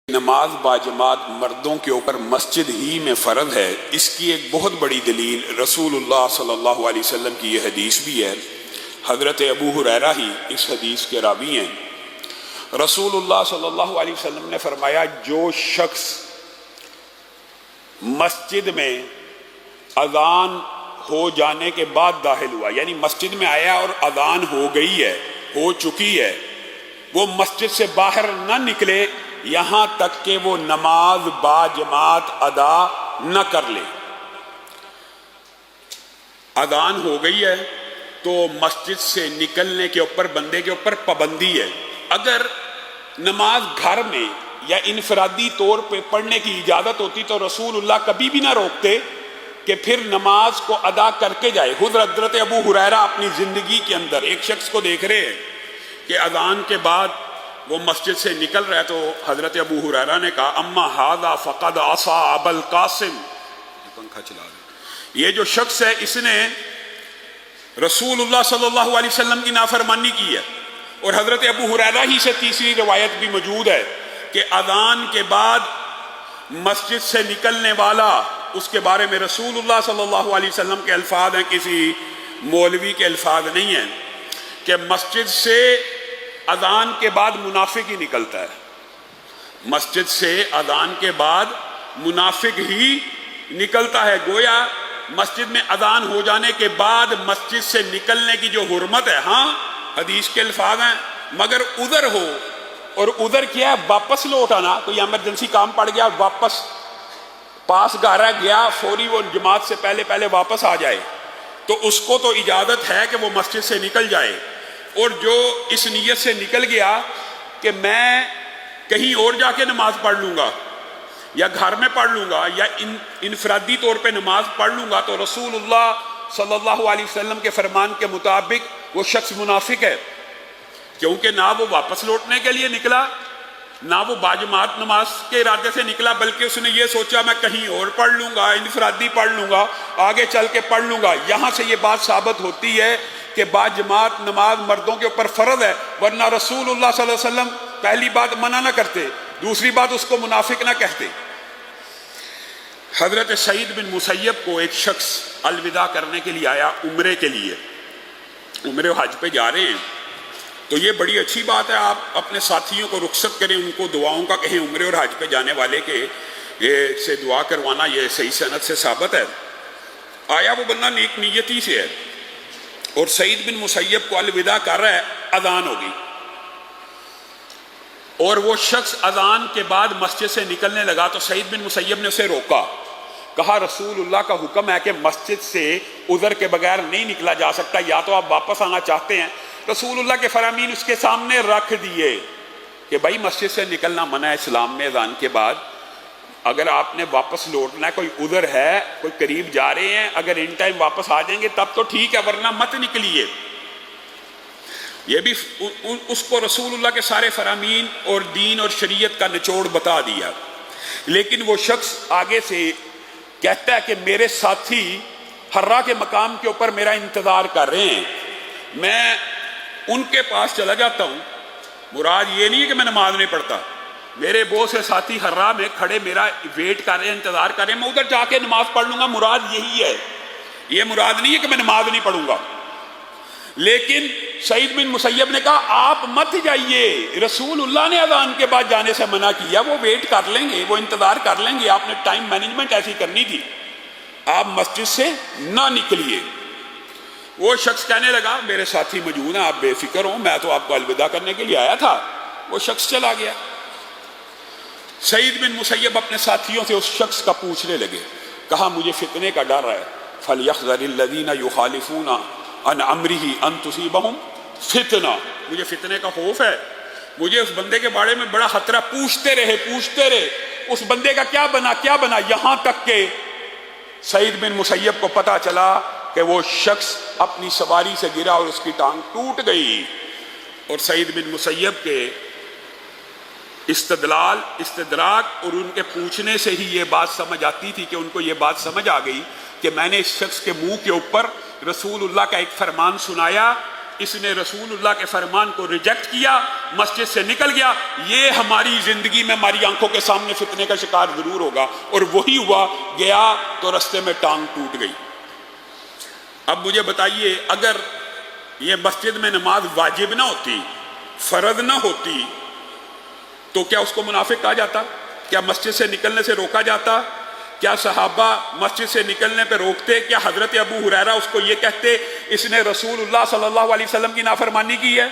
نماز باجماعت مردوں کے اوپر مسجد ہی میں فرض ہے، اس کی ایک بہت بڑی دلیل رسول اللہ صلی اللہ علیہ وسلم کی یہ حدیث بھی ہے۔ حضرت ابو ہریرہ ہی اس حدیث کے راوی ہیں۔ رسول اللہ صلی اللہ علیہ وسلم نے فرمایا، جو شخص مسجد میں اذان ہو جانے کے بعد داخل ہوا، یعنی مسجد میں آیا اور اذان ہو گئی ہے، ہو چکی ہے، وہ مسجد سے باہر نہ نکلے یہاں تک کہ وہ نماز با جماعت ادا نہ کر لے۔ اذان ہو گئی ہے تو مسجد سے نکلنے کے اوپر بندے کے اوپر پابندی ہے۔ اگر نماز گھر میں یا انفرادی طور پہ پڑھنے کی اجازت ہوتی تو رسول اللہ کبھی بھی نہ روکتے کہ پھر نماز کو ادا کر کے جائے۔ حضرت ابو ہریرہ اپنی زندگی کے اندر ایک شخص کو دیکھ رہے ہیں کہ اذان کے بعد وہ مسجد سے نکل رہا ہے، تو حضرت ابو ہریرہ نے کہا، اما ھذا فقد عصى ابا القاسم، پنکھا چلا دیں، یہ جو شخص ہے اس نے رسول اللہ صلی اللہ علیہ وسلم کی نافرمانی کی ہے۔ اور حضرت ابو ہریرہ ہی سے تیسری روایت بھی موجود ہے کہ اذان کے بعد مسجد سے نکلنے والا، اس کے بارے میں رسول اللہ صلی اللہ علیہ وسلم کے الفاظ ہیں، کسی مولوی کے الفاظ نہیں ہیں، کہ مسجد سے اذان کے بعد منافق ہی نکلتا ہے۔ مسجد سے اذان کے بعد منافق ہی نکلتا ہے۔ گویا مسجد میں اذان ہو جانے کے بعد مسجد سے نکلنے کی جو حرمت ہے، ہاں حدیث کے الفاظ ہیں، مگر عذر ہو، اور عذر کیا ہے؟ واپس لوٹ آنا، کوئی ایمرجنسی کام پڑ گیا، واپس پاس گارا گیا، فوری وہ جماعت سے پہلے واپس آ جائے، تو اس کو تو اجازت ہے کہ وہ مسجد سے نکل جائے۔ اور جو اس نیت سے نکل گیا کہ میں کہیں اور جا کے نماز پڑھ لوں گا یا گھر میں پڑھ لوں گا یا انفرادی طور پہ نماز پڑھ لوں گا، تو رسول اللہ صلی اللہ علیہ وسلم کے فرمان کے مطابق وہ شخص منافق ہے، کیونکہ نہ وہ واپس لوٹنے کے لیے نکلا، نہ وہ باجماعت نماز کے ارادے سے نکلا، بلکہ اس نے یہ سوچا میں کہیں اور پڑھ لوں گا، انفرادی پڑھ لوں گا، آگے چل کے پڑھ لوں گا۔ یہاں سے یہ بات ثابت ہوتی ہے کہ باجماعت نماز مردوں کے اوپر فرض ہے، ورنہ رسول اللہ صلی اللہ علیہ وسلم پہلی بات منع نہ کرتے، دوسری بات اس کو منافق نہ کہتے۔ حضرت سعید بن مسیب کو ایک شخص الوداع کرنے کے لیے آیا، عمرے کے لیے، عمرے و حج پہ جا رہے ہیں، تو یہ بڑی اچھی بات ہے، آپ اپنے ساتھیوں کو رخصت کریں، ان کو دعاؤں کا کہیں، عمرے اور حج پہ جانے والے کے سے دعا کروانا یہ صحیح سند سے ثابت ہے۔ آیا وہ بندہ نیک نیتی سے ہے، اور سعید بن مسیب کو الوداع کر رہا ہے، اذان ہوگی، اور وہ شخص اذان کے بعد مسجد سے نکلنے لگا تو سعید بن مسیب نے اسے روکا، کہا رسول اللہ کا حکم ہے کہ مسجد سے عذر کے بغیر نہیں نکلا جا سکتا، یا تو آپ واپس آنا چاہتے ہیں۔ رسول اللہ کے فرامین اس کے سامنے رکھ دیے کہ بھائی مسجد سے نکلنا منع ہے اسلام میں اذان کے بعد، اگر آپ نے واپس لوٹنا ہے، کوئی عذر ہے، کوئی قریب جا رہے ہیں، اگر ان ٹائم واپس آ جائیں گے تب تو ٹھیک ہے، ورنہ مت نکلیے۔ یہ بھی اس کو رسول اللہ کے سارے فرامین اور دین اور شریعت کا نچوڑ بتا دیا۔ لیکن وہ شخص آگے سے کہتا ہے کہ میرے ساتھی حرا کے مقام کے اوپر میرا انتظار کر رہے ہیں، میں ان کے پاس چلا جاتا ہوں۔ مراد یہ نہیں ہے کہ میں نماز نہیں پڑھتا، میرے بہت سے ساتھی حرا میں کھڑے میرا ویٹ کر رہے ہیں، انتظار کر رہے ہیں، میں ادھر جا کے نماز پڑھ لوں گا، مراد یہی ہے۔ یہ مراد نہیں ہے کہ میں نماز نہیں پڑھوں گا۔ لیکن سعید بن مسیب نے کہا آپ مت جائیے، رسول اللہ نے اذان کے بعد جانے سے منع کیا، وہ ویٹ کر لیں گے، وہ انتظار کر لیں گے، آپ نے ٹائم مینجمنٹ ایسی کرنی تھی، آپ مسجد سے نہ نکلیے۔ وہ شخص کہنے لگا میرے ساتھی موجود ہیں، آپ بے فکر ہوں، میں تو آپ کو الوداع کرنے کے لیے آیا تھا۔ وہ شخص چلا گیا۔ سعید بن مسیب اپنے ساتھیوں سے اس شخص کا پوچھنے لگے، کہا مجھے فتنے کا ڈر ہے، فَلْيَحْذَرِ الَّذِينَ يُخَالِفُونَ عَنْ أَمْرِهِ أَن تُصِيبَهُمْ فِتْنَةٌ، مجھے فتنے کا خوف ہے، مجھے اس بندے کے بارے میں بڑا خطرہ۔ پوچھتے رہے، اس بندے کا کیا بنا، یہاں تک کہ سعید بن مسیب کو پتا چلا کہ وہ شخص اپنی سواری سے گرا اور اس کی ٹانگ ٹوٹ گئی۔ اور سعید بن مسیب کے استدراک اور ان کے پوچھنے سے ہی یہ بات سمجھ آتی تھی کہ ان کو یہ بات سمجھ آ گئی کہ میں نے اس شخص کے منہ کے اوپر رسول اللہ کا ایک فرمان سنایا اس نے رسول اللہ کے فرمان کو ریجیکٹ کیا، مسجد سے نکل گیا، یہ ہماری زندگی میں ہماری آنکھوں کے سامنے فتنے کا شکار ضرور ہوگا، اور وہی ہوا، گیا تو رستے میں ٹانگ ٹوٹ گئی۔ اب مجھے بتائیے، اگر یہ مسجد میں نماز واجب نہ ہوتی، فرض نہ ہوتی، تو کیا اس کو منافق کہا جاتا؟ کیا مسجد سے نکلنے سے روکا جاتا؟ کیا صحابہ مسجد سے نکلنے پہ روکتے؟ کیا حضرت ابو ہریرہ اس کو یہ کہتے اس نے رسول اللہ صلی اللہ علیہ وسلم کی نافرمانی کی ہے؟